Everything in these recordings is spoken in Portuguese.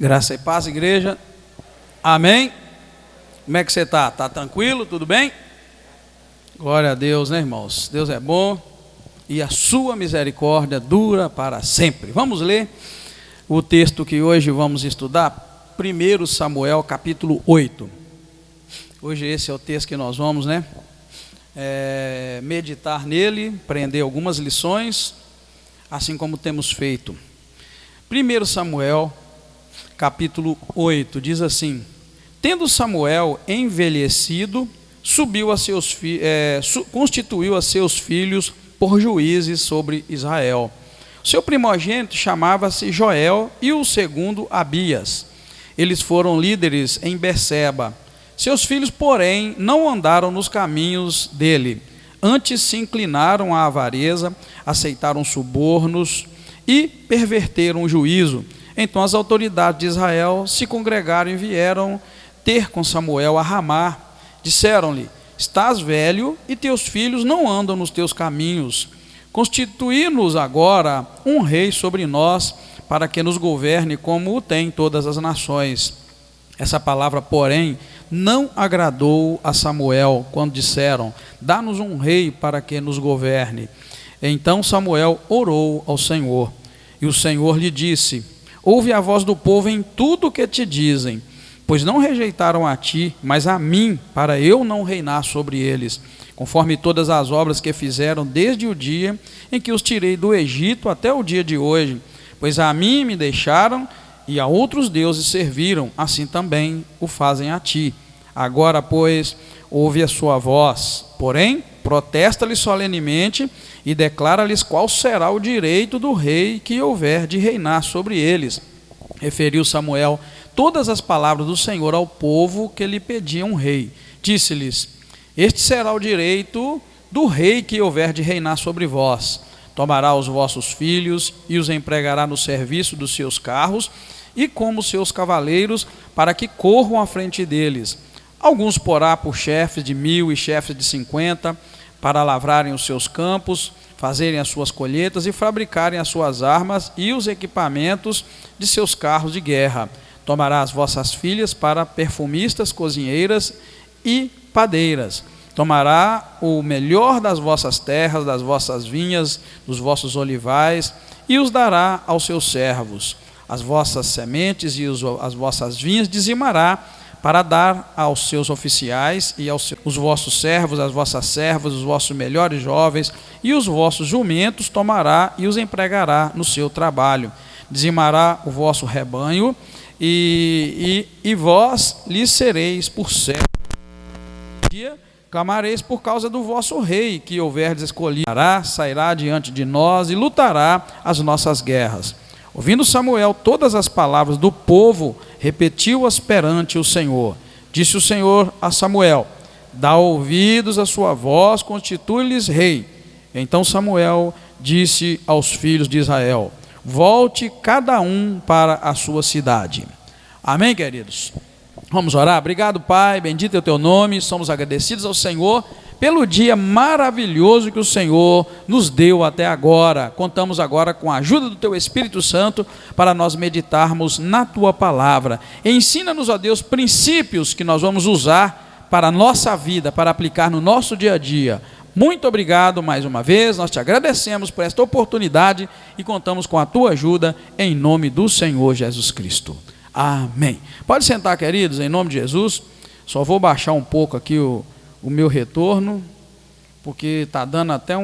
Graça e paz, igreja. Amém. Como é que você está? Está tranquilo? Tudo bem? Glória a Deus, né, irmãos? Deus é bom e a sua misericórdia dura para sempre. Vamos ler o texto que hoje vamos estudar, 1 Samuel capítulo 8. Hoje esse é o texto que nós vamos, meditar nele, aprender algumas lições, assim como temos feito. 1 Samuel capítulo 8 diz assim: tendo Samuel envelhecido, constituiu a seus filhos por juízes sobre Israel. Seu primogênito chamava-se Joel e o segundo Abias. Eles foram líderes em Berseba. Seus filhos, porém, não andaram nos caminhos dele. Antes se inclinaram à avareza, aceitaram subornos e perverteram o juízo. Então as autoridades de Israel se congregaram e vieram ter com Samuel a Ramá. Disseram-lhe: estás velho e teus filhos não andam nos teus caminhos. Constituí-nos agora um rei sobre nós, para que nos governe como o tem todas as nações. Essa palavra, porém, não agradou a Samuel, quando disseram: dá-nos um rei para que nos governe. Então Samuel orou ao Senhor, e o Senhor lhe disse: ouve a voz do povo em tudo o que te dizem, pois não rejeitaram a ti, mas a mim, para eu não reinar sobre eles, conforme todas as obras que fizeram desde o dia em que os tirei do Egito até o dia de hoje. Pois a mim me deixaram e a outros deuses serviram, assim também o fazem a ti. Agora, pois, ouve a sua voz, porém, protesta-lhes solenemente e declara-lhes qual será o direito do rei que houver de reinar sobre eles. Referiu Samuel todas as palavras do Senhor ao povo que lhe pediam um rei. Disse-lhes: este será o direito do rei que houver de reinar sobre vós. Tomará os vossos filhos e os empregará no serviço dos seus carros e como seus cavaleiros, para que corram à frente deles. Alguns porá por chefes de 1000 e chefes de 50, para lavrarem os seus campos, fazerem as suas colheitas e fabricarem as suas armas e os equipamentos de seus carros de guerra. Tomará as vossas filhas para perfumistas, cozinheiras e padeiras. Tomará o melhor das vossas terras, das vossas vinhas, dos vossos olivais, e os dará aos seus servos. As vossas sementes e as vossas vinhas dizimará, para dar aos seus oficiais e os vossos servos, as vossas servas, os vossos melhores jovens, e os vossos jumentos tomará e os empregará no seu trabalho. Dizimará o vosso rebanho, e vós lhes sereis por servo. Clamareis por causa do vosso rei, que houverdes escolhido. Sairá diante de nós e lutará as nossas guerras. Ouvindo Samuel todas as palavras do povo, repetiu-as perante o Senhor. Disse o Senhor a Samuel: dá ouvidos à sua voz, constitui-lhes rei. Então Samuel disse aos filhos de Israel: volte cada um para a sua cidade. Amém, queridos? Vamos orar? Obrigado, Pai, bendito é o teu nome. Somos agradecidos ao Senhor pelo dia maravilhoso que o Senhor nos deu até agora. Contamos agora com a ajuda do teu Espírito Santo para nós meditarmos na tua palavra. Ensina-nos, ó Deus, princípios que nós vamos usar para a nossa vida, para aplicar no nosso dia a dia. Muito obrigado mais uma vez, nós te agradecemos por esta oportunidade e contamos com a tua ajuda em nome do Senhor Jesus Cristo. Amém. Pode sentar, queridos, em nome de Jesus. Só vou baixar um pouco aqui o meu retorno, porque está dando até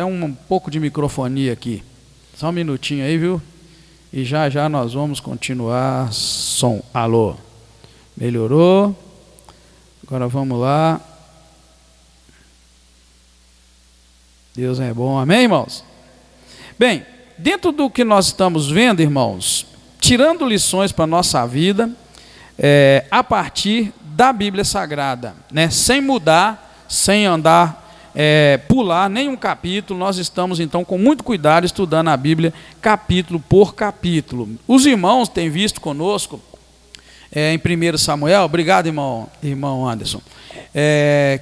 um pouco de microfonia aqui. Só um minutinho aí, viu? E já já nós vamos continuar. Som. Alô. Melhorou. Agora vamos lá. Deus é bom. Amém, irmãos? Bem, dentro do que nós estamos vendo, irmãos, tirando lições para a nossa vida, a partir da Bíblia Sagrada, sem mudar, sem andar, pular nenhum capítulo, nós estamos então com muito cuidado estudando a Bíblia capítulo por capítulo. Os irmãos têm visto conosco em 1 Samuel, obrigado irmão Anderson,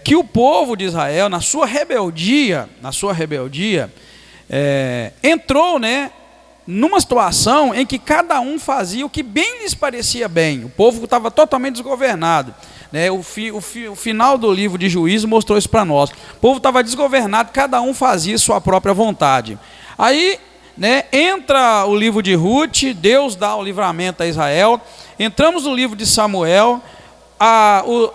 que o povo de Israel, na sua rebeldia, entrou numa situação em que cada um fazia o que bem lhes parecia bem. O povo estava totalmente desgovernado. O final do livro de Juízes mostrou isso para nós. O povo estava desgovernado, cada um fazia sua própria vontade. Aí, entra o livro de Ruth, Deus dá o livramento a Israel. Entramos no livro de Samuel.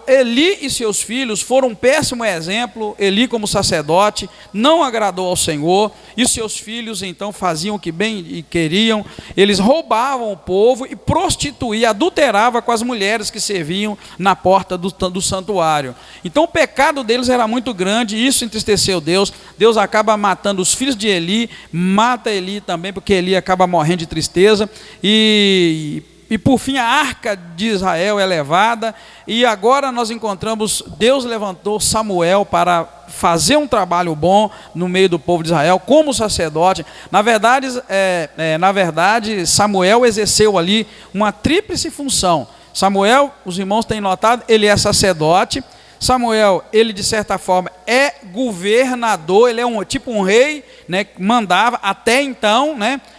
Eli e seus filhos foram um péssimo exemplo. Eli, como sacerdote, não agradou ao Senhor, e seus filhos então faziam o que bem queriam. Eles roubavam o povo e prostituíam, adulteravam com as mulheres que serviam na porta do santuário. Então o pecado deles era muito grande, e isso entristeceu Deus. Deus acaba matando os filhos de Eli, mata Eli também, porque Eli acaba morrendo de tristeza, e por fim a arca de Israel é levada, e agora nós encontramos, Deus levantou Samuel para fazer um trabalho bom no meio do povo de Israel, como sacerdote. Na verdade, Samuel exerceu ali uma tríplice função. Samuel, os irmãos têm notado, ele é sacerdote. Samuel, ele de certa forma é governador, ele é um rei, mandava até então,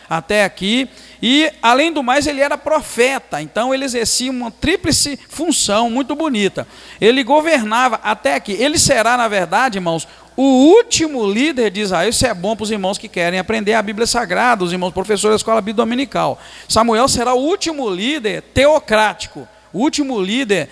até aqui. E, além do mais, ele era profeta, então ele exercia uma tríplice função muito bonita. Ele governava até aqui. Ele será, na verdade, irmãos, o último líder de Israel. Isso é bom para os irmãos que querem aprender a Bíblia Sagrada, os irmãos professores da escola bíblica dominical. Samuel será o último líder teocrático, o último líder,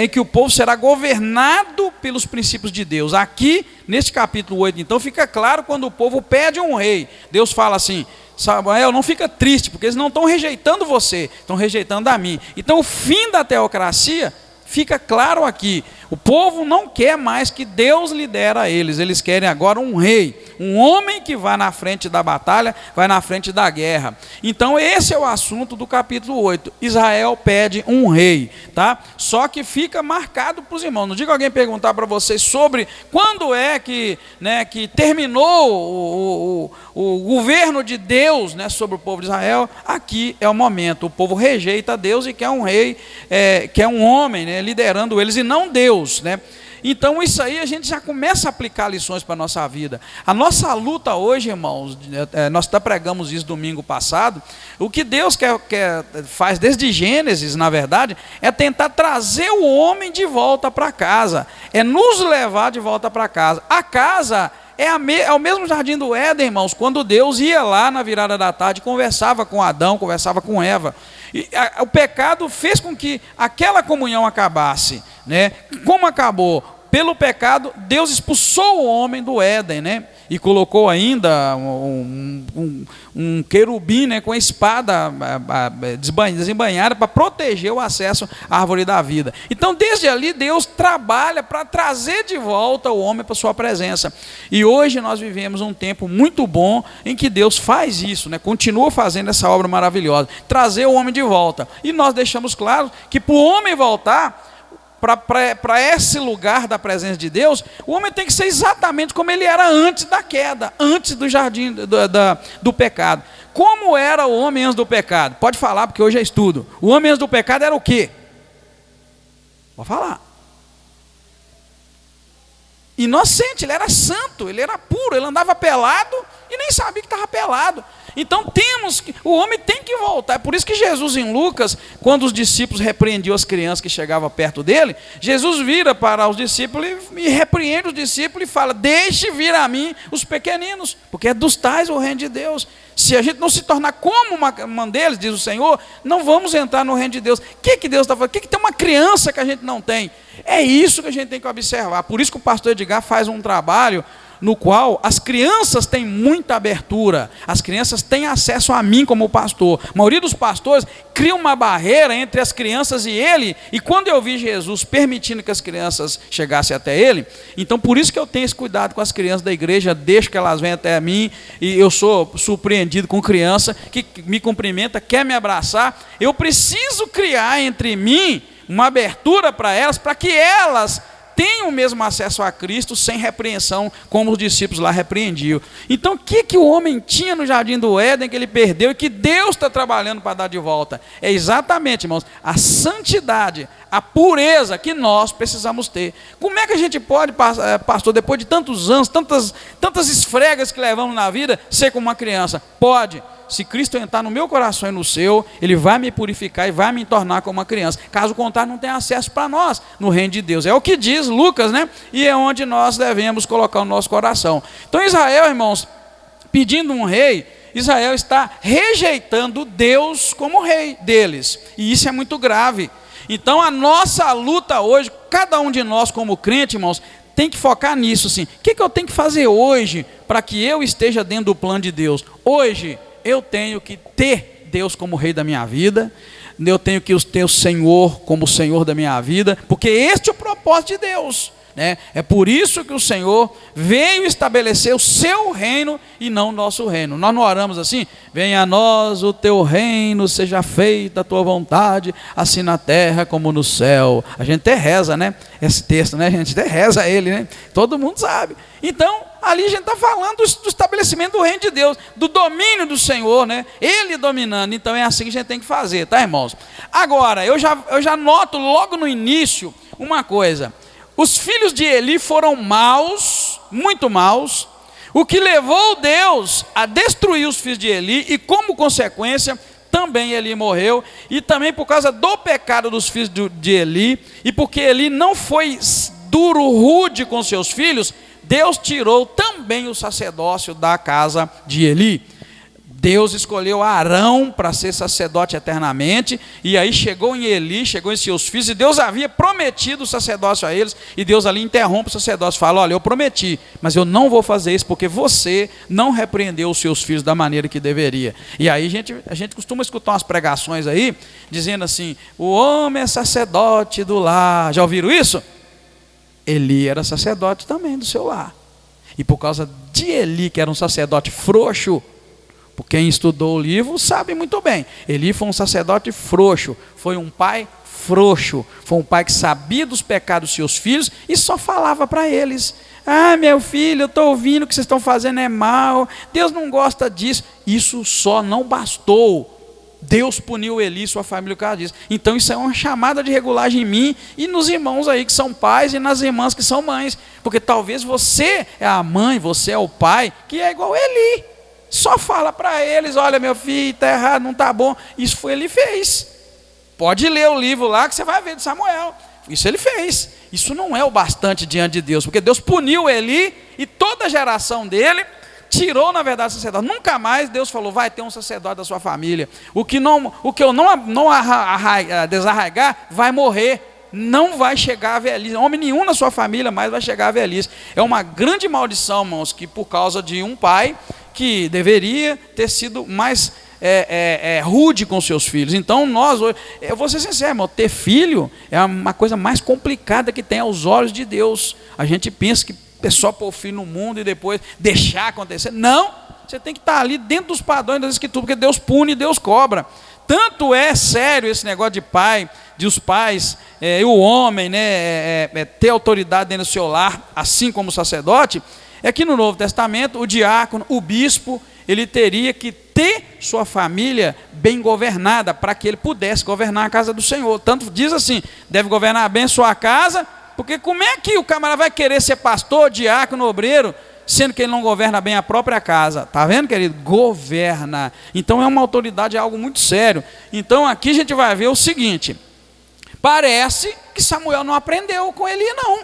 em que o povo será governado pelos princípios de Deus. Aqui, neste capítulo 8, então, fica claro quando o povo pede um rei. Deus fala assim: Samuel, não fica triste, porque eles não estão rejeitando você, estão rejeitando a mim. Então o fim da teocracia fica claro aqui. O povo não quer mais que Deus lidera eles. Eles querem agora um rei, um homem que vai na frente da batalha, vai na frente da guerra. Então esse é o assunto do capítulo 8. Israel pede um rei, tá? Só que fica marcado para os irmãos. No dia que alguém perguntar para vocês sobre quando é que terminou o governo de Deus, sobre o povo de Israel, aqui é o momento. O povo rejeita Deus e quer um rei, quer um homem, liderando eles, e não Deus. Então isso aí a gente já começa a aplicar lições para a nossa vida. A nossa luta hoje, irmãos, nós até pregamos isso domingo passado, o que Deus faz desde Gênesis, na verdade, é tentar trazer o homem de volta para casa, é nos levar de volta para casa. A casa é o mesmo jardim do Éden, irmãos, quando Deus ia lá na virada da tarde, conversava com Adão, conversava com Eva. E o pecado fez com que aquela comunhão acabasse, Como acabou? Pelo pecado, Deus expulsou o homem do Éden, e colocou ainda um querubim, com a espada desembainhada para proteger o acesso à árvore da vida. Então, desde ali, Deus trabalha para trazer de volta o homem para a sua presença. E hoje nós vivemos um tempo muito bom em que Deus faz isso, continua fazendo essa obra maravilhosa, trazer o homem de volta. E nós deixamos claro que para o homem voltar para esse lugar da presença de Deus, o homem tem que ser exatamente como ele era antes da queda, antes do jardim do pecado. Como era o homem antes do pecado? Pode falar, porque hoje é estudo. O homem antes do pecado era o quê? Pode falar. Inocente, ele era santo, ele era puro, ele andava pelado e nem sabia que estava pelado. Então o homem tem que voltar. É por isso que Jesus, em Lucas, quando os discípulos repreendiam as crianças que chegavam perto dele, Jesus vira para os discípulos e repreende os discípulos e fala: deixe vir a mim os pequeninos, porque é dos tais o reino de Deus. Se a gente não se tornar como uma deles, diz o Senhor, não vamos entrar no reino de Deus. O que Deus está falando? O que tem uma criança que a gente não tem? É isso que a gente tem que observar. Por isso que o pastor Edgar faz um trabalho no qual as crianças têm muita abertura, as crianças têm acesso a mim como pastor. A maioria dos pastores cria uma barreira entre as crianças e ele, e quando eu vi Jesus permitindo que as crianças chegassem até ele, então por isso que eu tenho esse cuidado com as crianças da igreja, deixo que elas venham até mim, e eu sou surpreendido com criança que me cumprimenta, quer me abraçar. Eu preciso criar entre mim uma abertura para elas, para que elas tenham o mesmo acesso a Cristo sem repreensão, como os discípulos lá repreendiam. Então o que o homem tinha no jardim do Éden que ele perdeu e que Deus está trabalhando para dar de volta? É exatamente, irmãos, a santidade, a pureza que nós precisamos ter. Como é que a gente pode, pastor, depois de tantos anos, tantas esfregas que levamos na vida, ser como uma criança? Pode. Se Cristo entrar no meu coração e no seu, Ele vai me purificar e vai me tornar como uma criança. Caso contrário, não tem acesso para nós no reino de Deus. É o que diz Lucas, né? E é onde nós devemos colocar o nosso coração. Então Israel, irmãos, pedindo um rei, Israel está rejeitando Deus como rei deles. E isso é muito grave. Então a nossa luta hoje, cada um de nós como crente, irmãos, tem que focar nisso, assim. O que eu tenho que fazer hoje para que eu esteja dentro do plano de Deus? Hoje eu tenho que ter Deus como rei da minha vida, eu tenho que ter o Senhor como Senhor da minha vida, porque este é o propósito de Deus. É por isso que o Senhor veio estabelecer o seu reino e não o nosso reino. Nós não oramos assim: venha a nós o teu reino, seja feita a tua vontade, assim na terra como no céu. A gente até reza, né? Esse texto, né? A gente até reza ele, né? Todo mundo sabe. Então, ali a gente está falando do estabelecimento do reino de Deus, do domínio do Senhor, né? Ele dominando. Então é assim que a gente tem que fazer, tá, irmãos? Agora, eu já noto logo no início uma coisa. Os filhos de Eli foram maus, muito maus, o que levou Deus a destruir os filhos de Eli, e como consequência, também Eli morreu, e também por causa do pecado dos filhos de Eli, e porque Eli não foi duro, rude com seus filhos, Deus tirou também o sacerdócio da casa de Eli. Deus escolheu Arão para ser sacerdote eternamente, e aí chegou em Eli, chegou em seus filhos, e Deus havia prometido o sacerdócio a eles, e Deus ali interrompe o sacerdócio, fala: olha, eu prometi, mas eu não vou fazer isso, porque você não repreendeu os seus filhos da maneira que deveria. E aí a gente costuma escutar umas pregações aí, dizendo assim: o homem é sacerdote do lar. Já ouviram isso? Eli era sacerdote também do seu lar, e por causa de Eli, que era um sacerdote frouxo, quem estudou o livro sabe muito bem, Eli foi um sacerdote frouxo, foi um pai frouxo, foi um pai que sabia dos pecados dos seus filhos e só falava para eles: ah, meu filho, eu estou ouvindo o que vocês estão fazendo é mal, Deus não gosta disso. Isso só não bastou, Deus puniu Eli e sua família por causa disso. Então isso é uma chamada de regulagem em mim e nos irmãos aí que são pais e nas irmãs que são mães, porque talvez você é a mãe, você é o pai que é igual Eli, só fala para eles: olha, meu filho, está errado, não está bom. Isso foi ele fez. Pode ler o livro lá que você vai ver de Samuel. Isso ele fez. Isso não é o bastante diante de Deus, porque Deus puniu Eli e toda a geração dele, tirou na verdade o sacerdote. Nunca mais Deus falou: vai ter um sacerdote da sua família. O que eu não desarraigar vai morrer. Não vai chegar a velhice. Homem nenhum na sua família mais vai chegar a velhice. É uma grande maldição, irmãos, que por causa de um pai que deveria ter sido mais rude com seus filhos. Então nós, eu vou ser sincero, irmão, ter filho é uma coisa mais complicada que tem aos olhos de Deus. A gente pensa que é só pôr o filho no mundo e depois deixar acontecer. Não, você tem que estar ali dentro dos padrões das Escrituras, porque Deus pune e Deus cobra. Tanto é sério esse negócio de os pais e o homem, né, ter autoridade dentro do seu lar, assim como o sacerdote, é que no Novo Testamento o diácono, o bispo, ele teria que ter sua família bem governada, para que ele pudesse governar a casa do Senhor. Tanto diz assim: deve governar bem sua casa, porque como é que o camarada vai querer ser pastor, diácono, obreiro, sendo que ele não governa bem a própria casa? Está vendo, querido? Governa. Então é uma autoridade, é algo muito sério. Então aqui a gente vai ver o seguinte: parece que Samuel não aprendeu com Eli, não.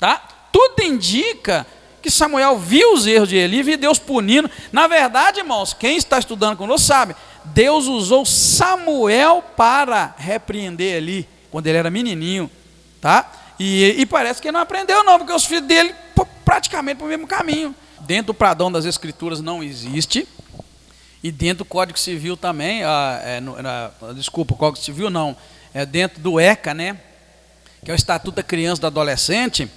Tá? Tudo indica que Samuel viu os erros de Eli, viu Deus punindo. Na verdade, irmãos, quem está estudando conosco sabe, Deus usou Samuel para repreender Eli, quando ele era menininho, tá? E parece que ele não aprendeu não, porque os filhos dele praticamente para o mesmo caminho. Dentro do padrão das Escrituras não existe, e dentro do Código Civil também, desculpa, o Código Civil não, é dentro do ECA, né, que é o Estatuto da Criança e do Adolescente.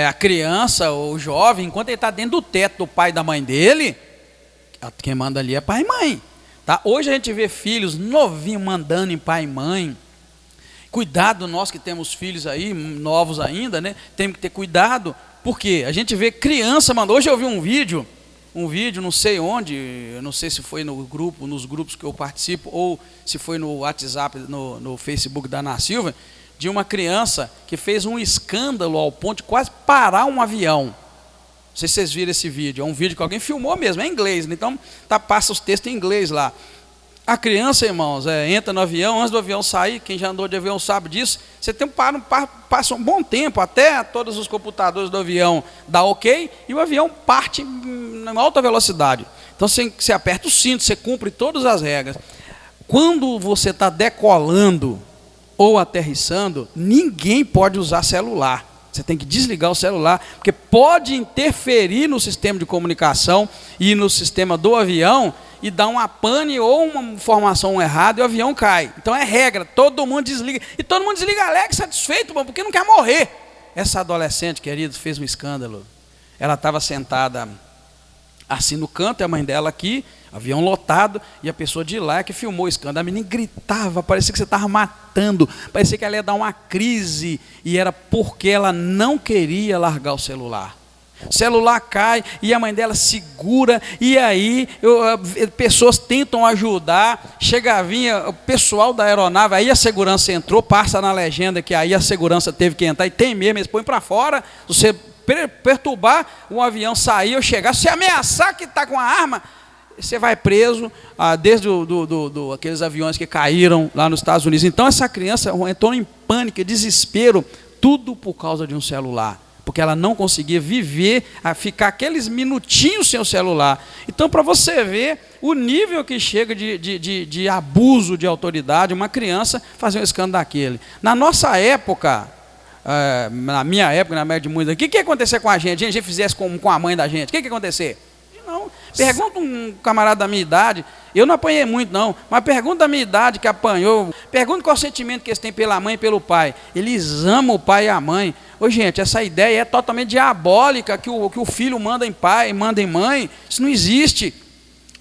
A criança ou o jovem, enquanto ele está dentro do teto do pai e da mãe dele, quem manda ali é pai e mãe, tá? Hoje a gente vê filhos novinhos mandando em pai e mãe. Cuidado, nós que temos filhos aí, novos ainda, né? Temos que ter cuidado, porque a gente vê criança mandando. Hoje eu vi um vídeo um vídeo, não sei onde, eu não sei se foi no grupo, nos grupos que eu participo, ou se foi no WhatsApp, no Facebook da Ana Silva, de uma criança que fez um escândalo ao ponto de quase parar um avião. Não sei se vocês viram esse vídeo, é um vídeo que alguém filmou mesmo, é em inglês, então passa os textos em inglês lá. A criança, irmãos, entra no avião, antes do avião sair, quem já andou de avião sabe disso, você passa um bom tempo, até todos os computadores do avião dá ok, e o avião parte em alta velocidade. Então você aperta o cinto, você cumpre todas as regras. Quando você está decolando ou aterrissando, ninguém pode usar celular. Você tem que desligar o celular, porque pode interferir no sistema de comunicação e no sistema do avião, e dá uma pane ou uma informação errada e o avião cai. Então é regra, todo mundo desliga. E todo mundo desliga alegre, satisfeito, porque não quer morrer. Essa adolescente, queridos, fez um escândalo. Ela estava sentada assim no canto, e a mãe dela aqui, avião lotado, e a pessoa de lá que filmou o escândalo. A menina gritava, parecia que você estava matando, parecia que ela ia dar uma crise, e era porque ela não queria largar o celular. O celular cai e a mãe dela segura, e aí pessoas tentam ajudar, vinha o pessoal da aeronave, aí a segurança entrou, passa na legenda que aí a segurança teve que entrar, e tem mesmo, eles põem para fora, você perturbar o avião sair ou chegar, se ameaçar que está com a arma, você vai preso, desde aqueles aviões que caíram lá nos Estados Unidos. Então essa criança entrou em pânico, desespero, tudo por causa de um celular. Porque ela não conseguia viver, ficar aqueles minutinhos sem o celular. Então, para você ver o nível que chega de abuso de autoridade, uma criança fazer um escândalo daquele. Na nossa época, na minha época, na média de muitos, o que ia acontecer com a gente? A gente fizesse com a mãe da gente, o que ia acontecer? Não. Pergunta um camarada da minha idade, eu não apanhei muito não, mas pergunta da minha idade que apanhou, pergunta qual o sentimento que eles têm pela mãe e pelo pai. Eles amam o pai e a mãe. Ô gente, essa ideia é totalmente diabólica, que o filho manda em pai, manda em mãe. Isso não existe.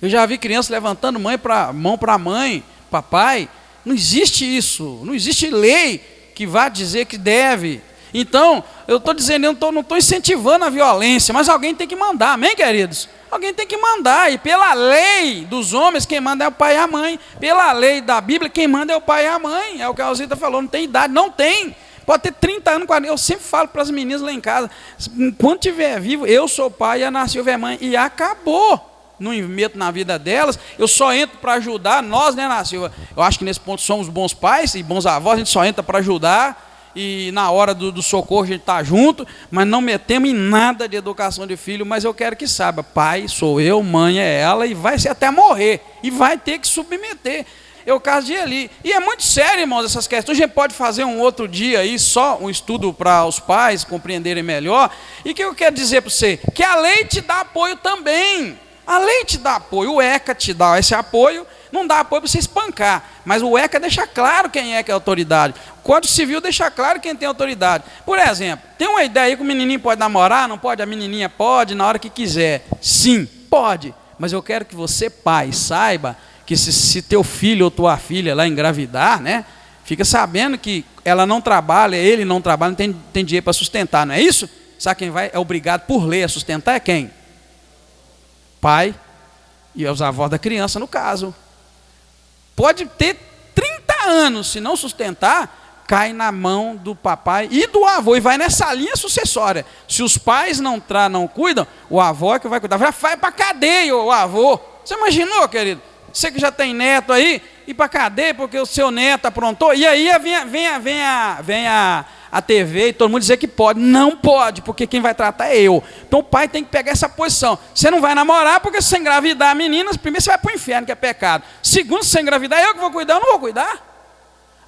Eu já vi criança levantando mão para a mãe, papai. Não existe isso, não existe lei que vá dizer que deve. Então, eu estou dizendo, eu não estou incentivando a violência, mas alguém tem que mandar, amém, queridos? Alguém tem que mandar, e pela lei dos homens, quem manda é o pai e a mãe. Pela lei da Bíblia, quem manda é o pai e a mãe. É o que a Alzita falou, não tem idade, não tem. Pode ter 30 anos, 40, eu sempre falo para as meninas lá em casa, enquanto estiver vivo, eu sou pai e a Ana Silva é mãe, e acabou. Não meto na vida delas, eu só entro para ajudar, nós, né, Ana Silva? Eu acho que nesse ponto somos bons pais e bons avós, a gente só entra para ajudar, e na hora do socorro a gente está junto, mas não metemos em nada de educação de filho, mas eu quero que saiba, pai sou eu, mãe é ela, e vai ser até morrer, e vai ter que submeter. É o caso de Eli. E é muito sério, irmãos, essas questões. A gente pode fazer um outro dia aí, só um estudo para os pais compreenderem melhor. E o que eu quero dizer para você? Que a lei te dá apoio também. A lei te dá apoio, o ECA te dá esse apoio, não dá apoio para você espancar. Mas o ECA deixa claro quem é que é a autoridade. O Código Civil deixa claro quem tem autoridade. Por exemplo, tem uma ideia aí que o menininho pode namorar, não pode? A menininha pode, na hora que quiser. Sim, pode. Mas eu quero que você, pai, saiba que se teu filho ou tua filha lá engravidar, né, fica sabendo que ela não trabalha, ele não trabalha, não tem dinheiro para sustentar, não é isso? Sabe quem é obrigado por lei a sustentar é quem? Pai e os avós da criança, no caso. Pode ter 30 anos, se não sustentar, cai na mão do papai e do avô, e vai nessa linha sucessória. Se os pais não cuidam, o avô é que vai cuidar. Vai para a cadeia o avô. Você imaginou, querido? Você que já tem neto aí, ir para a cadeia porque o seu neto aprontou, e aí vem a TV e todo mundo dizer que pode. Não pode, porque quem vai tratar é eu. Então o pai tem que pegar essa posição. Você não vai namorar, porque se você engravidar a menina, primeiro você vai para o inferno, que é pecado. Segundo, se você engravidar, eu que vou cuidar, eu não vou cuidar.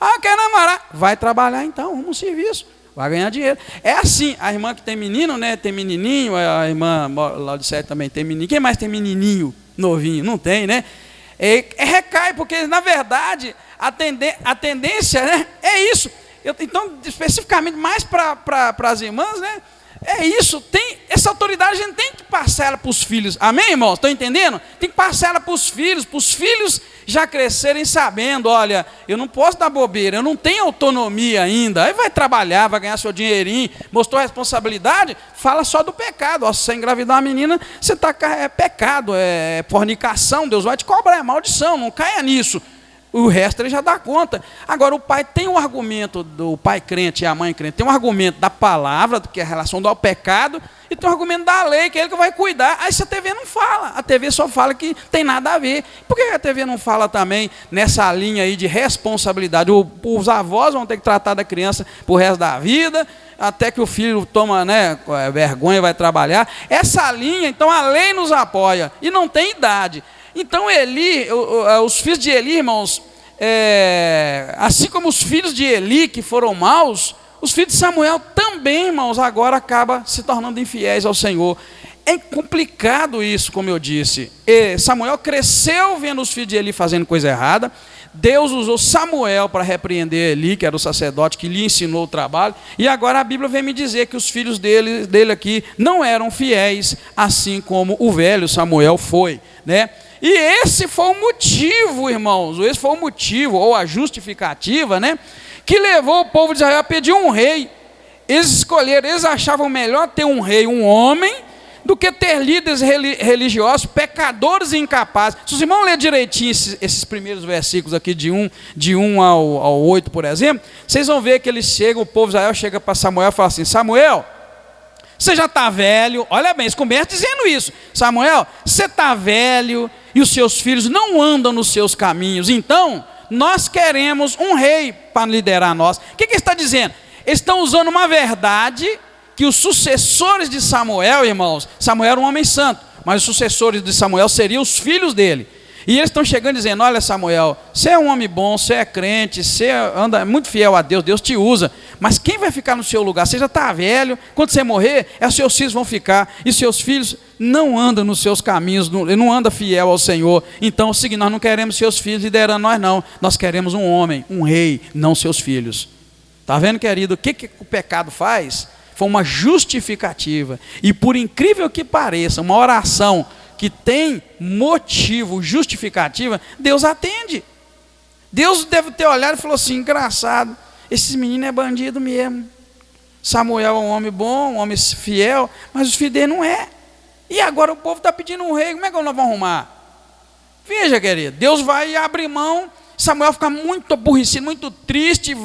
Ah, quer namorar? Vai trabalhar então, arruma um serviço. Vai ganhar dinheiro. É assim, a irmã que tem menino, né, tem menininho, a irmã lá de Sete também tem menininho. Quem mais tem menininho novinho? Não tem, né? Recai, porque na verdade a tendência, né, é isso. Então, especificamente mais para as irmãs, né, é isso, essa autoridade a gente tem que passar ela para os filhos, amém, irmãos? Estão entendendo? Tem que passar ela para os filhos já crescerem sabendo, olha, eu não posso dar bobeira, eu não tenho autonomia ainda. Aí vai trabalhar, vai ganhar seu dinheirinho, mostrou responsabilidade, fala só do pecado. Ó, se você engravidar uma menina, você está é pecado, é fornicação, Deus vai te cobrar, é maldição, não caia nisso. O resto ele já dá conta. Agora o pai tem um argumento, do pai crente e a mãe crente, tem um argumento da palavra, que é a relação do pecado, e tem um argumento da lei, que é ele que vai cuidar. Aí se a TV não fala, a TV só fala que tem nada a ver. Por que a TV não fala também nessa linha aí de responsabilidade? Os avós vão ter que tratar da criança pro resto da vida, até que o filho toma, né, vergonha e vai trabalhar. Essa linha, então a lei nos apoia, e não tem idade. Então Eli, os filhos de Eli, irmãos, assim como os filhos de Eli que foram maus, os filhos de Samuel também, irmãos, agora acabam se tornando infiéis ao Senhor. É complicado isso, como eu disse. Samuel cresceu vendo os filhos de Eli fazendo coisa errada. Deus usou Samuel para repreender Eli, que era o sacerdote que lhe ensinou o trabalho. E agora a Bíblia vem me dizer que os filhos dele aqui não eram fiéis, assim como o velho Samuel foi, né? E esse foi o motivo, irmãos, esse foi o motivo, ou a justificativa, né, que levou o povo de Israel a pedir um rei. Eles achavam melhor ter um rei, um homem, do que ter líderes religiosos, pecadores e incapazes. Se os irmãos lerem direitinho esses primeiros versículos aqui, de 1 ao 8, por exemplo, vocês vão ver que eles chegam, o povo de Israel chega para Samuel e fala assim: Samuel, você já está velho, olha bem, eles começam dizendo isso. Samuel, você está velho e os seus filhos não andam nos seus caminhos, então nós queremos um rei para liderar nós. O que ele está dizendo? Eles estão usando uma verdade que os sucessores de Samuel, irmãos, Samuel era um homem santo, mas os sucessores de Samuel seriam os filhos dele. E eles estão chegando dizendo: olha, Samuel, você é um homem bom, você é crente, você anda muito fiel a Deus, Deus te usa, mas quem vai ficar no seu lugar? Você já está velho, quando você morrer, os seus filhos vão ficar, e seus filhos não andam nos seus caminhos, não andam fiel ao Senhor. Então, seguinte, nós não queremos seus filhos liderando nós não, nós queremos um homem, um rei, não seus filhos. Está vendo, querido, o que o pecado faz? Foi uma justificativa, e por incrível que pareça, uma oração que tem motivo, justificativa, Deus atende. Deus deve ter olhado e falou assim: engraçado, esses meninos é bandido mesmo. Samuel é um homem bom, um homem fiel, mas os filhos dele não é. E agora o povo está pedindo um rei, como é que nós vamos arrumar? Veja, querido, Deus vai abrir mão. Samuel fica muito aborrecido, muito triste,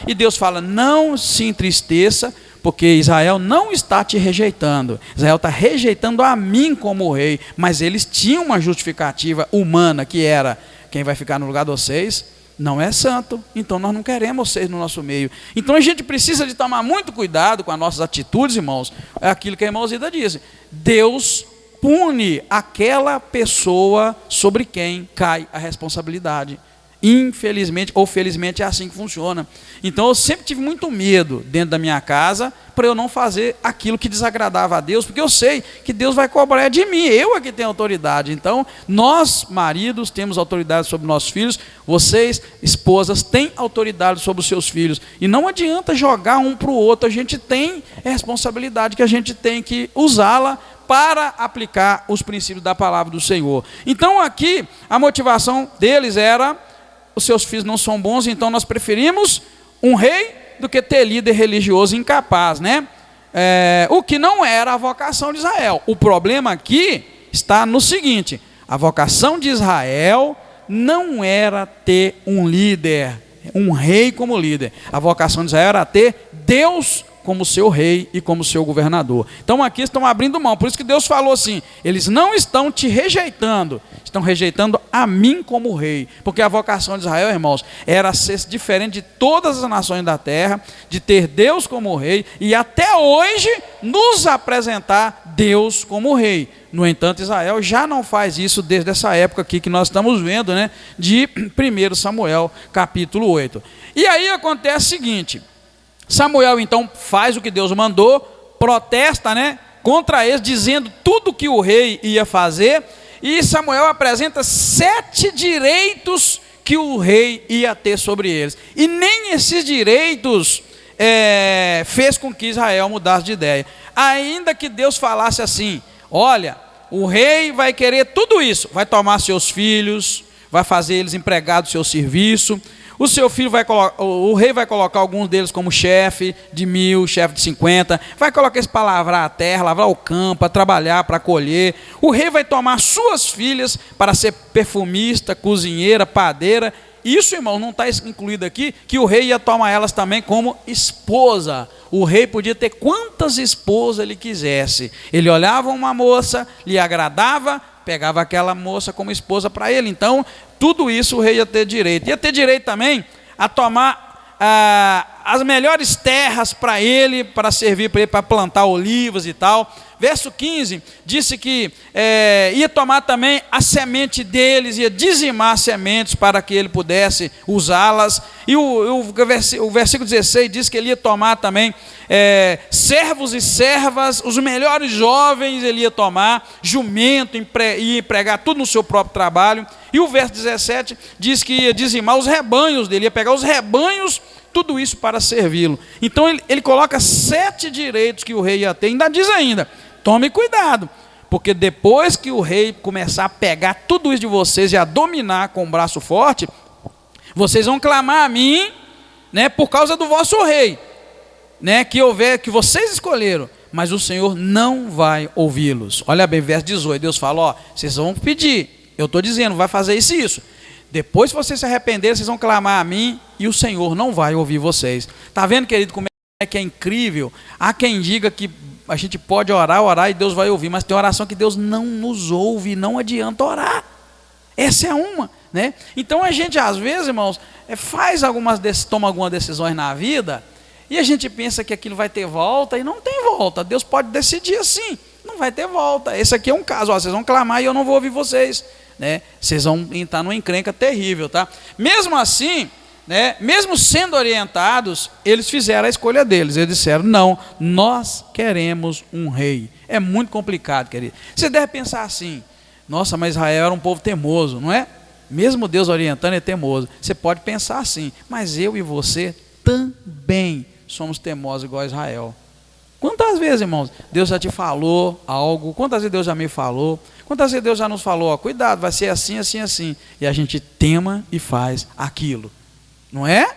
e Deus fala: não se entristeça, porque Israel não está te rejeitando, Israel está rejeitando a mim como rei, mas eles tinham uma justificativa humana, que era: quem vai ficar no lugar de vocês não é santo, então nós não queremos vocês no nosso meio. Então a gente precisa de tomar muito cuidado com as nossas atitudes, irmãos. É aquilo que a irmã Zida disse: Deus pune aquela pessoa sobre quem cai a responsabilidade. Infelizmente ou felizmente é assim que funciona. Então eu sempre tive muito medo dentro da minha casa para eu não fazer aquilo que desagradava a Deus, porque eu sei que Deus vai cobrar de mim, eu é que tenho autoridade. Então nós, maridos, temos autoridade sobre nossos filhos, vocês, esposas, têm autoridade sobre os seus filhos, e não adianta jogar um para o outro. A gente tem responsabilidade, que a gente tem que usá-la para aplicar os princípios da palavra do Senhor. Então aqui a motivação deles era: os seus filhos não são bons, então nós preferimos um rei do que ter líder religioso incapaz, né? O que não era a vocação de Israel. O problema aqui está no seguinte: a vocação de Israel não era ter um líder, um rei como líder. A vocação de Israel era ter Deus como seu rei e como seu governador. Então aqui estão abrindo mão, por isso que Deus falou assim: eles não estão te rejeitando, estão rejeitando a mim como rei, porque a vocação de Israel, irmãos, era ser diferente de todas as nações da terra, de ter Deus como rei, e até hoje nos apresentar Deus como rei. No entanto, Israel já não faz isso desde essa época aqui que nós estamos vendo, né, de 1 Samuel capítulo 8. E aí acontece o seguinte: Samuel então faz o que Deus mandou, protesta, né, contra eles, dizendo tudo que o rei ia fazer, e Samuel apresenta 7 direitos que o rei ia ter sobre eles, e nem esses direitos fez com que Israel mudasse de ideia. Ainda que Deus falasse assim: olha, o rei vai querer tudo isso, vai tomar seus filhos, vai fazer eles empregados do seu serviço, o rei vai colocar alguns deles como chefe de 1000, chefe de 50, vai colocar eles para lavrar a terra, lavrar o campo, para trabalhar, para colher. O rei vai tomar suas filhas para ser perfumista, cozinheira, padeira. Isso, irmão, não está incluído aqui, que o rei ia tomar elas também como esposa. O rei podia ter quantas esposas ele quisesse. Ele olhava uma moça, lhe agradava, pegava aquela moça como esposa para ele. Então, tudo isso o rei ia ter direito. Ia ter direito também a tomar as melhores terras para ele, para servir para ele, para plantar olivas e tal. Verso 15, disse que ia tomar também a semente deles, ia dizimar as sementes para que ele pudesse usá-las. E o versículo 16 diz que ele ia tomar também servos e servas, os melhores jovens ele ia tomar, jumento, ia empregar tudo no seu próprio trabalho. E o verso 17 diz que ia dizimar os rebanhos dele, ia pegar os rebanhos, tudo isso para servi-lo. Então ele coloca 7 direitos que o rei ia ter. Ainda diz ainda: tome cuidado, porque depois que o rei começar a pegar tudo isso de vocês e a dominar com um braço forte, vocês vão clamar a mim, né, por causa do vosso rei, né, que vocês escolheram, mas o Senhor não vai ouvi-los. Olha bem, verso 18, Deus fala: ó, vocês vão pedir, eu estou dizendo, vai fazer isso e isso. Depois que vocês se arrependerem, vocês vão clamar a mim e o Senhor não vai ouvir vocês. Está vendo, querido, como é que é incrível? Há quem diga que a gente pode orar e Deus vai ouvir, mas tem oração que Deus não nos ouve, não adianta orar. Essa é uma, né? Então a gente às vezes, irmãos, toma algumas decisões na vida e a gente pensa que aquilo vai ter volta e não tem volta. Deus pode decidir assim, não vai ter volta. Esse aqui é um caso, ó, vocês vão clamar e eu não vou ouvir vocês, né? Vocês vão entrar numa encrenca terrível, tá? Mesmo assim, né, mesmo sendo orientados, eles fizeram a escolha deles. Eles disseram: não, nós queremos um rei. É muito complicado, querido. Você deve pensar assim: nossa, mas Israel era um povo teimoso, não é? Mesmo Deus orientando, é teimoso. Você pode pensar assim, mas eu e você também somos teimosos igual a Israel. Quantas vezes, irmãos, Deus já te falou algo? Quantas vezes Deus já me falou? Quantas vezes Deus já nos falou: ó, cuidado, vai ser assim, assim, assim. E a gente tema e faz aquilo. Não é?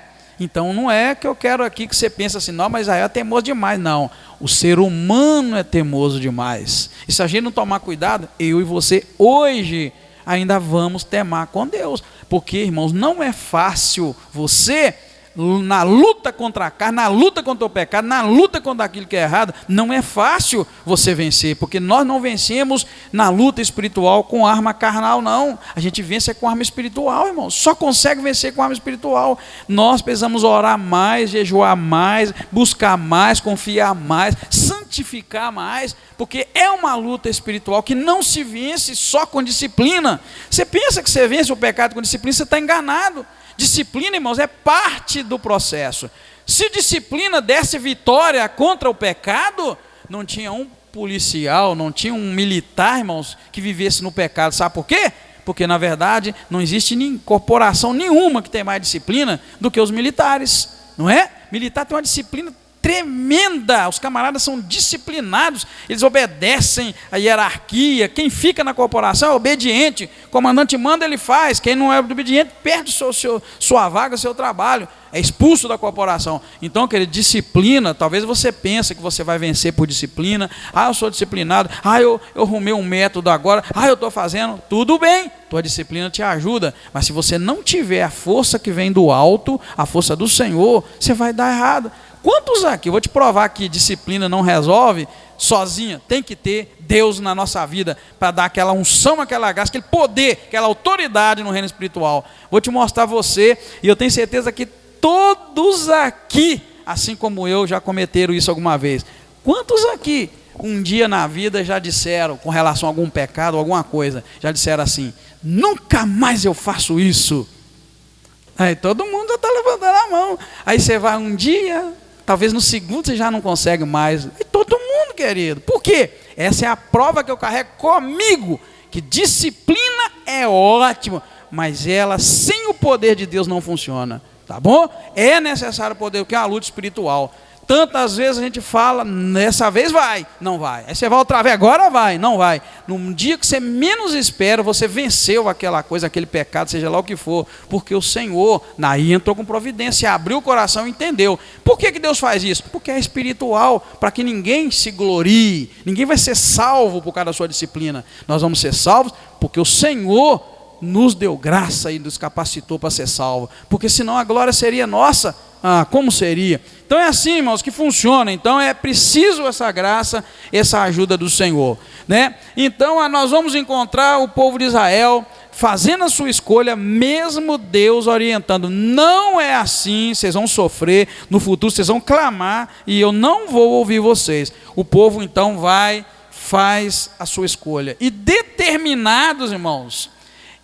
Então não é que eu quero aqui que você pense assim: não, mas Israel é teimoso demais. Não, o ser humano é teimoso demais. E se a gente não tomar cuidado, eu e você hoje ainda vamos temar com Deus. Porque, irmãos, não é fácil você, na luta contra a carne, na luta contra o pecado, na luta contra aquilo que é errado, não é fácil você vencer, porque nós não vencemos na luta espiritual com arma carnal, não. A gente vence com arma espiritual, irmão. Só consegue vencer com arma espiritual. Nós precisamos orar mais, jejuar mais, buscar mais, confiar mais, santificar mais, porque é uma luta espiritual que não se vence só com disciplina. Você pensa que você vence o pecado com disciplina, você está enganado. Disciplina, irmãos, é parte do processo. Se disciplina desse vitória contra o pecado, não tinha um policial, não tinha um militar, irmãos, que vivesse no pecado. Sabe por quê? Porque, na verdade, não existe corporação nenhuma que tenha mais disciplina do que os militares, não é? Militar tem uma disciplina tremenda, os camaradas são disciplinados, eles obedecem a hierarquia. Quem fica na corporação é obediente, o comandante manda, ele faz. Quem não é obediente perde sua vaga, seu trabalho, é expulso da corporação. Então, querido, disciplina, talvez você pense que você vai vencer por disciplina. Ah, eu sou disciplinado, eu arrumei um método agora, eu estou fazendo, tudo bem, tua disciplina te ajuda, mas se você não tiver a força que vem do alto, a força do Senhor, você vai dar errado. Quantos aqui, eu vou te provar que disciplina não resolve sozinha, tem que ter Deus na nossa vida para dar aquela unção, aquela graça, aquele poder, aquela autoridade no reino espiritual. Vou te mostrar você, e eu tenho certeza que todos aqui, assim como eu, já cometeram isso alguma vez. Quantos aqui, um dia na vida, já disseram, com relação a algum pecado, alguma coisa, já disseram assim: nunca mais eu faço isso? Aí todo mundo já está levantando a mão. Aí você vai um dia, talvez no segundo você já não consegue mais. E todo mundo, querido. Por quê? Essa é a prova que eu carrego comigo, que disciplina é ótima, mas ela sem o poder de Deus não funciona. tá bom? É necessário poder, porque é uma luta espiritual. Tantas vezes a gente fala, nessa vez vai, não vai. Aí você vai outra vez, agora vai, não vai. Num dia que você menos espera, você venceu aquela coisa, aquele pecado, seja lá o que for. Porque o Senhor, aí entrou com providência, abriu o coração e entendeu. Por que Deus faz isso? Porque é espiritual, para que ninguém se glorie. Ninguém vai ser salvo por causa da sua disciplina. Nós vamos ser salvos porque o Senhor nos deu graça e nos capacitou para ser salvo. Porque senão a glória seria nossa. Como seria? Então é assim, irmãos, que funciona. Então é preciso essa graça, essa ajuda do Senhor, né? Então nós vamos encontrar o povo de Israel fazendo a sua escolha, mesmo Deus orientando. Não é assim, vocês vão sofrer, no futuro vocês vão clamar e eu não vou ouvir vocês. O povo então faz a sua escolha. E determinados, irmãos,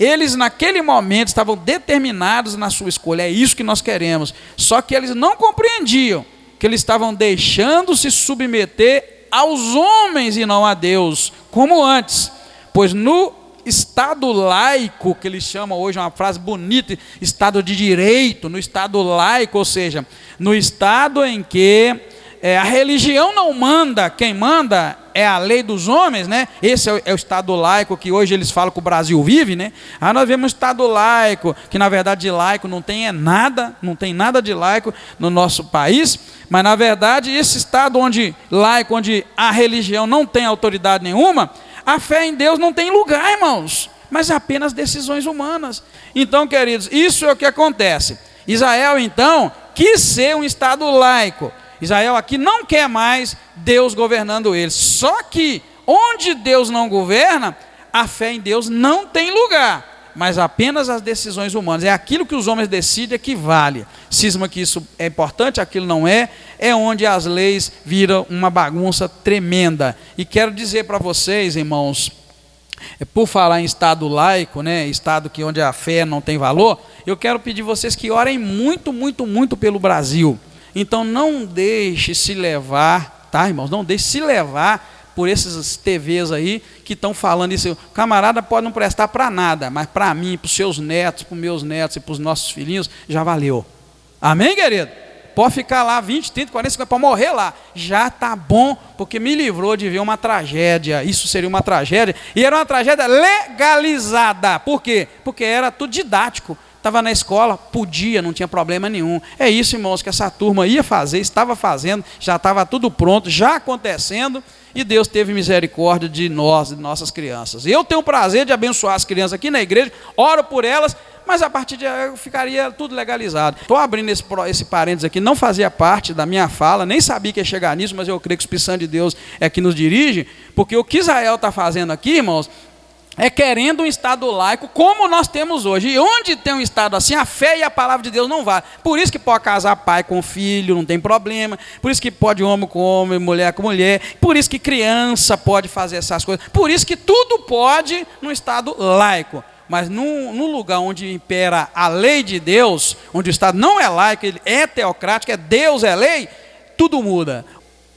eles naquele momento estavam determinados na sua escolha, é isso que nós queremos. Só que eles não compreendiam que eles estavam deixando se submeter aos homens e não a Deus, como antes. Pois no estado laico, que eles chamam hoje, uma frase bonita, estado de direito, no estado laico, ou seja, no estado em que a religião não manda, quem manda é a lei dos homens, né? Esse é o estado laico que hoje eles falam que o Brasil vive, né? Nós vemos um estado laico, que na verdade de laico não tem nada, não tem nada de laico no nosso país, mas na verdade esse estado laico, onde a religião não tem autoridade nenhuma, a fé em Deus não tem lugar, irmãos, mas apenas decisões humanas. Então, queridos, isso é o que acontece. Israel, então, quis ser um estado laico. Israel aqui não quer mais Deus governando eles. Só que onde Deus não governa, a fé em Deus não tem lugar, mas apenas as decisões humanas. É aquilo que os homens decidem que vale. Cisma que isso é importante, aquilo não é. É onde as leis viram uma bagunça tremenda. E quero dizer para vocês, irmãos, por falar em estado laico, né, estado onde a fé não tem valor, eu quero pedir vocês que orem muito, muito, muito pelo Brasil. Então não deixe se levar, tá, irmãos? Não deixe se levar por esses TVs aí que estão falando isso. O camarada pode não prestar para nada, mas para mim, para os seus netos, para os meus netos e para os nossos filhinhos, já valeu. Amém, querido? Pode ficar lá 20, 30, 40, 50, para morrer lá. Já está bom, porque me livrou de ver uma tragédia. Isso seria uma tragédia. E era uma tragédia legalizada. Por quê? Porque era tudo didático. Estava na escola, podia, não tinha problema nenhum. É isso, irmãos, que essa turma ia fazer, estava fazendo, já estava tudo pronto, já acontecendo, e Deus teve misericórdia de nós, de nossas crianças. Eu tenho o prazer de abençoar as crianças aqui na igreja, oro por elas, mas a partir de aí ficaria tudo legalizado. Estou abrindo esse parênteses aqui, não fazia parte da minha fala, nem sabia que ia chegar nisso, mas eu creio que o Espírito Santo de Deus é que nos dirige, porque o que Israel está fazendo aqui, irmãos, é querendo um estado laico como nós temos hoje. E onde tem um estado assim, a fé e a palavra de Deus não vale. Por isso que pode casar pai com filho, não tem problema. Por isso que pode homem com homem, mulher com mulher. Por isso que criança pode fazer essas coisas. Por isso que tudo pode no estado laico. Mas no lugar onde impera a lei de Deus, onde o estado não é laico, ele é teocrático, é Deus, é lei, tudo muda.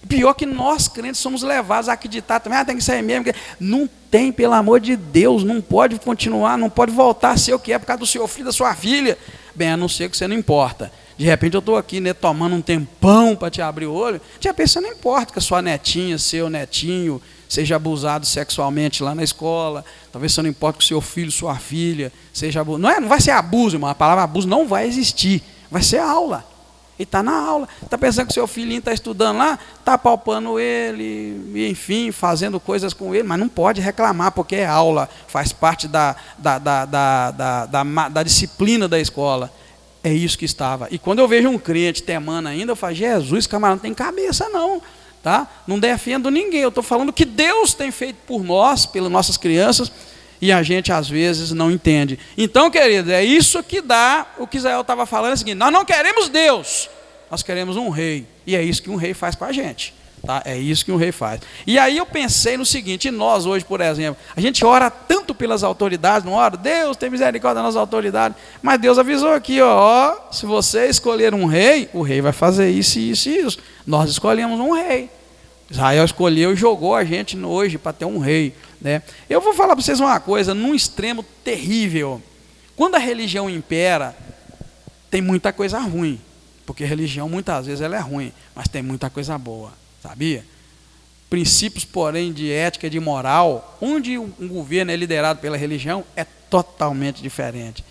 Pior que nós, crentes, somos levados a acreditar também, tem que ser mesmo. Não tem, pelo amor de Deus, não pode continuar, não pode voltar a ser o que é por causa do seu filho, da sua filha. Bem, a não ser que você não importa. De repente eu estou aqui, né, tomando um tempão para te abrir o olho. De repente você não importa que a sua netinha, seu netinho, seja abusado sexualmente lá na escola. Talvez você não importa que o seu filho, sua filha, seja abusado. Não vai ser abuso, irmão. A palavra abuso não vai existir. Vai ser aula. Ele está na aula, está pensando que o seu filhinho está estudando lá, está apalpando ele, enfim, fazendo coisas com ele, mas não pode reclamar, porque é aula, faz parte da disciplina da escola. É isso que estava. E quando eu vejo um crente temando ainda, eu falo, Jesus, camarada, não tem cabeça não, tá? Não defendo ninguém, eu estou falando o que Deus tem feito por nós, pelas nossas crianças, e a gente às vezes não entende. Então, querido, é isso que dá o que Israel estava falando, é o seguinte: nós não queremos Deus, nós queremos um rei. E é isso que um rei faz com a gente, tá? É isso que um rei faz. E aí eu pensei no seguinte: e nós hoje, por exemplo, a gente ora tanto pelas autoridades, não ora? Deus tem misericórdia das autoridades, mas Deus avisou aqui, ó, se você escolher um rei, o rei vai fazer isso, isso e isso. Nós escolhemos um rei. Israel escolheu e jogou a gente hoje para ter um rei, né? Eu vou falar para vocês uma coisa, num extremo terrível. Quando a religião impera, tem muita coisa ruim, porque religião muitas vezes ela é ruim, mas tem muita coisa boa, sabia? Princípios, porém, de ética e de moral, onde um governo é liderado pela religião, é totalmente diferente.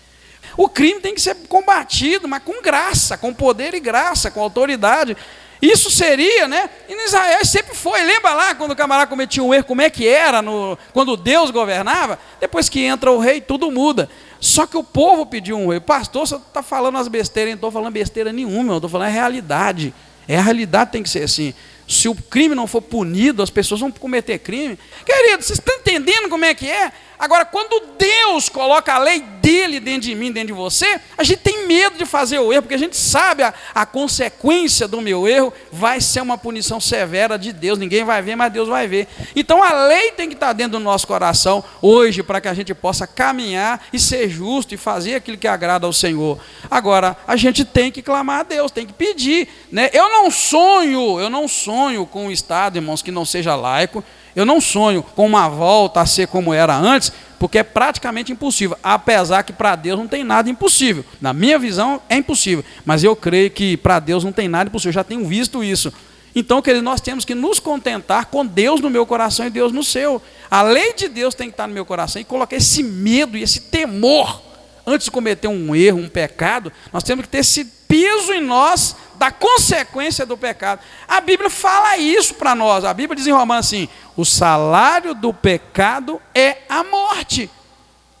O crime tem que ser combatido, mas com graça, com poder e graça, com autoridade. Isso seria, né? E em Israel sempre foi. Lembra lá quando o camarada cometia um erro, como é que era quando Deus governava? Depois que entra o rei, tudo muda. Só que o povo pediu um rei. Pastor, você está falando as besteiras, eu não estou falando besteira nenhuma, eu estou falando a realidade. A realidade tem que ser assim. Se o crime não for punido, as pessoas vão cometer crime. Querido, vocês estão entendendo como é que é? Agora, quando Deus coloca a lei dele dentro de mim, dentro de você, a gente tem medo de fazer o erro, porque a gente sabe a consequência do meu erro vai ser uma punição severa de Deus. Ninguém vai ver, mas Deus vai ver. Então a lei tem que estar dentro do nosso coração hoje, para que a gente possa caminhar e ser justo e fazer aquilo que agrada ao Senhor. Agora, a gente tem que clamar a Deus, tem que pedir, né? Eu não sonho com um Estado, irmãos, que não seja laico. Eu não sonho com uma volta a ser como era antes, porque é praticamente impossível, apesar que para Deus não tem nada impossível. Na minha visão é impossível, mas eu creio que para Deus não tem nada impossível, eu já tenho visto isso. Então, querido, nós temos que nos contentar com Deus no meu coração e Deus no seu. A lei de Deus tem que estar no meu coração, e colocar esse medo e esse temor, antes de cometer um erro, um pecado, nós temos que ter esse peso em nós da consequência do pecado. A Bíblia fala isso para nós. A Bíblia diz em Romanos assim: o salário do pecado é a morte.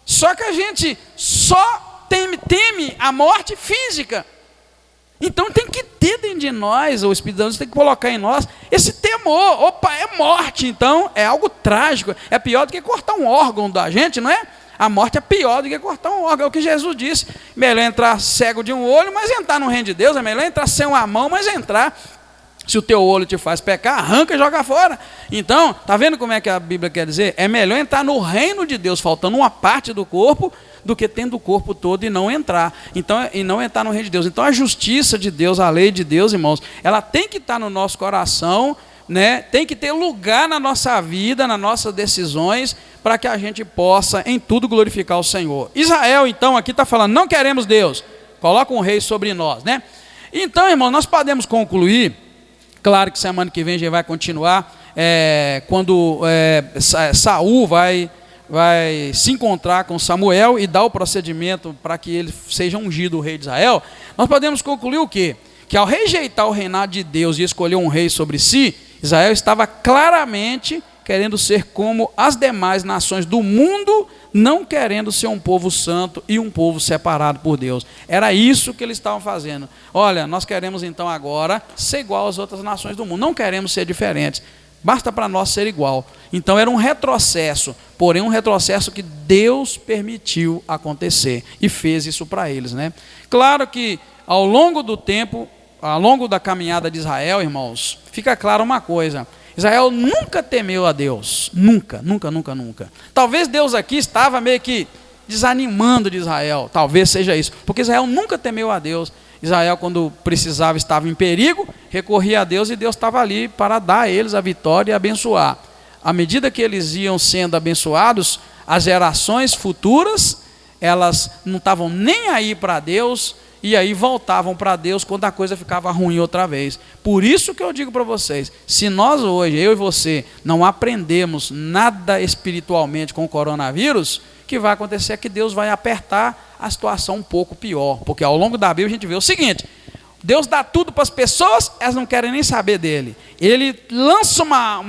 Só que a gente só teme a morte física. Então tem que ter dentro de nós, o Espírito Santo tem que colocar em nós esse temor. Opa, é morte, então é algo trágico. É pior do que cortar um órgão da gente, não é? A morte é pior do que cortar um órgão, é o que Jesus disse. Melhor entrar cego de um olho, mas entrar no reino de Deus. É melhor entrar sem uma mão, mas entrar. Se o teu olho te faz pecar, arranca e joga fora. Então, está vendo como é que a Bíblia quer dizer? É melhor entrar no reino de Deus, faltando uma parte do corpo, do que tendo o corpo todo e não entrar. Então, e não entrar no reino de Deus. Então, a justiça de Deus, a lei de Deus, irmãos, ela tem que estar no nosso coração, né? Tem que ter lugar na nossa vida, nas nossas decisões, para que a gente possa em tudo glorificar o Senhor. Israel, então, aqui está falando: não queremos Deus, coloca um rei sobre nós, né? Então, irmão, nós podemos concluir. Claro que semana que vem a gente vai continuar, quando Saul vai se encontrar com Samuel e dar o procedimento para que ele seja ungido o rei de Israel. Nós podemos concluir o quê? Que ao rejeitar o reinado de Deus e escolher um rei sobre si, Israel estava claramente querendo ser como as demais nações do mundo, não querendo ser um povo santo e um povo separado por Deus. Era isso que eles estavam fazendo. Olha, nós queremos então agora ser igual às outras nações do mundo, não queremos ser diferentes, basta para nós ser igual. Então era um retrocesso, porém um retrocesso que Deus permitiu acontecer e fez isso para eles, né? Claro que ao longo do tempo, ao longo da caminhada de Israel, irmãos, fica claro uma coisa: Israel nunca temeu a Deus, nunca. Talvez Deus aqui estava meio que desanimando de Israel, talvez seja isso, porque Israel nunca temeu a Deus. Israel, quando precisava, estava em perigo, recorria a Deus e Deus estava ali para dar a eles a vitória e abençoar. À medida que eles iam sendo abençoados, as gerações futuras, elas não estavam nem aí para Deus, e aí voltavam para Deus quando a coisa ficava ruim outra vez. Por isso que eu digo para vocês, se nós hoje, eu e você, não aprendemos nada espiritualmente com o coronavírus, o que vai acontecer é que Deus vai apertar a situação um pouco pior. Porque ao longo da Bíblia a gente vê o seguinte: Deus dá tudo para as pessoas, elas não querem nem saber dele. Ele lança uma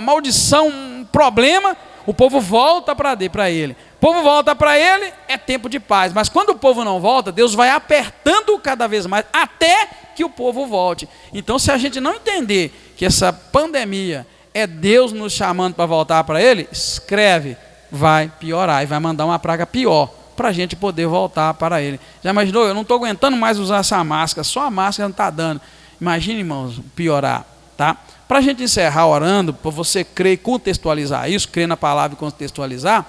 maldição, um problema, o povo volta para ele. O povo volta para ele, é tempo de paz. Mas quando o povo não volta, Deus vai apertando cada vez mais, até que o povo volte. Então, se a gente não entender que essa pandemia é Deus nos chamando para voltar para ele, escreve, vai piorar e vai mandar uma praga pior para a gente poder voltar para ele. Já imaginou? Eu não estou aguentando mais usar essa máscara, só a máscara não está dando. Imagine, irmãos, piorar, tá? Para a gente encerrar orando, para você crer e contextualizar isso, crer na palavra e contextualizar,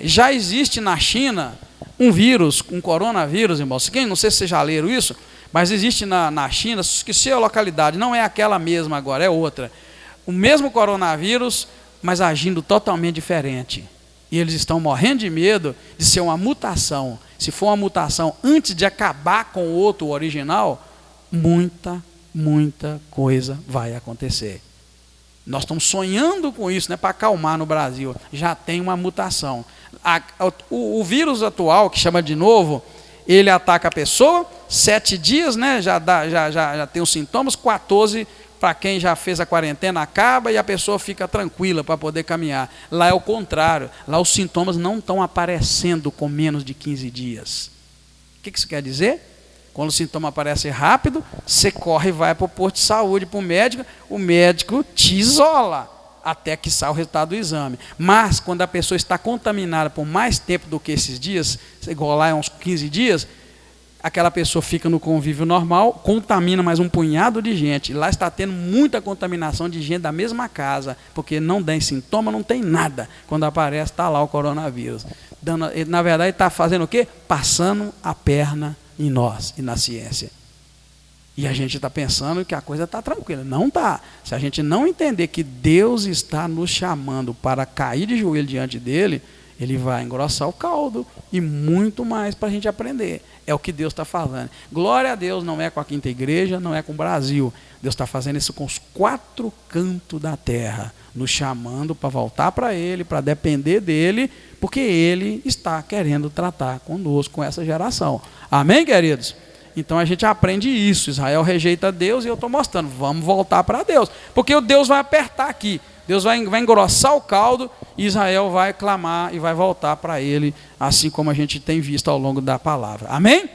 já existe na China um vírus, um coronavírus, irmãos. Não sei se vocês já leram isso, mas existe na China, esqueci a localidade, não é aquela mesma agora, é outra. O mesmo coronavírus, mas agindo totalmente diferente. E eles estão morrendo de medo de ser uma mutação. se for uma mutação antes de acabar com o outro original, muita coisa vai acontecer. Nós estamos sonhando com isso, né, para acalmar no Brasil. Já tem uma mutação. O vírus atual, que chama de novo, ele ataca a pessoa, 7 dias, né, já tem os sintomas, 14 para quem já fez a quarentena acaba e a pessoa fica tranquila para poder caminhar. Lá é o contrário, lá os sintomas não estão aparecendo com menos de 15 dias. O que isso quer dizer? Quando o sintoma aparece rápido, você corre e vai para o posto de saúde, para o médico te isola até que saia o resultado do exame. Mas quando a pessoa está contaminada por mais tempo do que esses dias, igual lá é uns 15 dias, aquela pessoa fica no convívio normal, contamina mais um punhado de gente. E lá está tendo muita contaminação de gente da mesma casa, porque não tem sintoma, não tem nada. Quando aparece, está lá o coronavírus. Na verdade, está fazendo o quê? Passando a perna em nós e na ciência. E a gente está pensando que a coisa está tranquila. Não está. Se a gente não entender que Deus está nos chamando para cair de joelho diante dele, ele vai engrossar o caldo e muito mais para a gente aprender. É o que Deus está falando. Glória a Deus, não é com a Quinta Igreja, não é com o Brasil. Deus está fazendo isso com os 4 cantos da terra, nos chamando para voltar para ele, para depender dele, porque ele está querendo tratar conosco, com essa geração. Amém, queridos? Então a gente aprende isso. Israel rejeita Deus e eu estou mostrando, vamos voltar para Deus, porque o Deus vai apertar aqui. Deus vai engrossar o caldo e Israel vai clamar e vai voltar para ele, assim como a gente tem visto ao longo da palavra. Amém?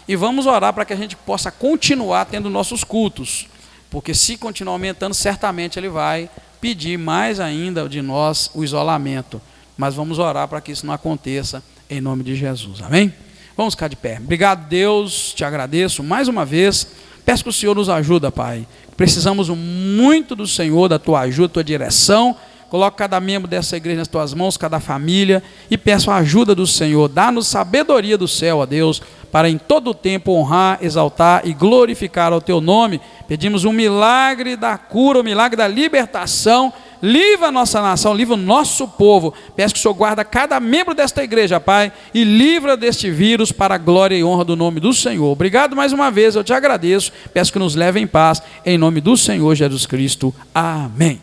E vamos orar para que a gente possa continuar tendo nossos cultos, porque se continuar aumentando, certamente ele vai pedir mais ainda de nós o isolamento. Mas vamos orar para que isso não aconteça, em nome de Jesus. Amém? Vamos ficar de pé. Obrigado, Deus, te agradeço mais uma vez. Peço que o Senhor nos ajude, Pai. Precisamos muito do Senhor, da tua ajuda, da tua direção. Coloco cada membro dessa igreja nas tuas mãos, cada família, e peço a ajuda do Senhor. Dá-nos sabedoria do céu, ó Deus, para em todo o tempo honrar, exaltar e glorificar o teu nome. Pedimos um milagre da cura, um milagre da libertação. Livra a nossa nação, livra o nosso povo. Peço que o Senhor guarda cada membro desta igreja, Pai, e livra deste vírus para a glória e honra do nome do Senhor. Obrigado mais uma vez, eu te agradeço. Peço que nos leve em paz, em nome do Senhor Jesus Cristo. Amém.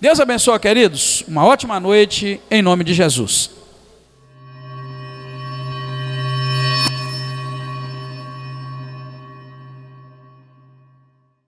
Deus abençoe, queridos. Uma ótima noite, em nome de Jesus.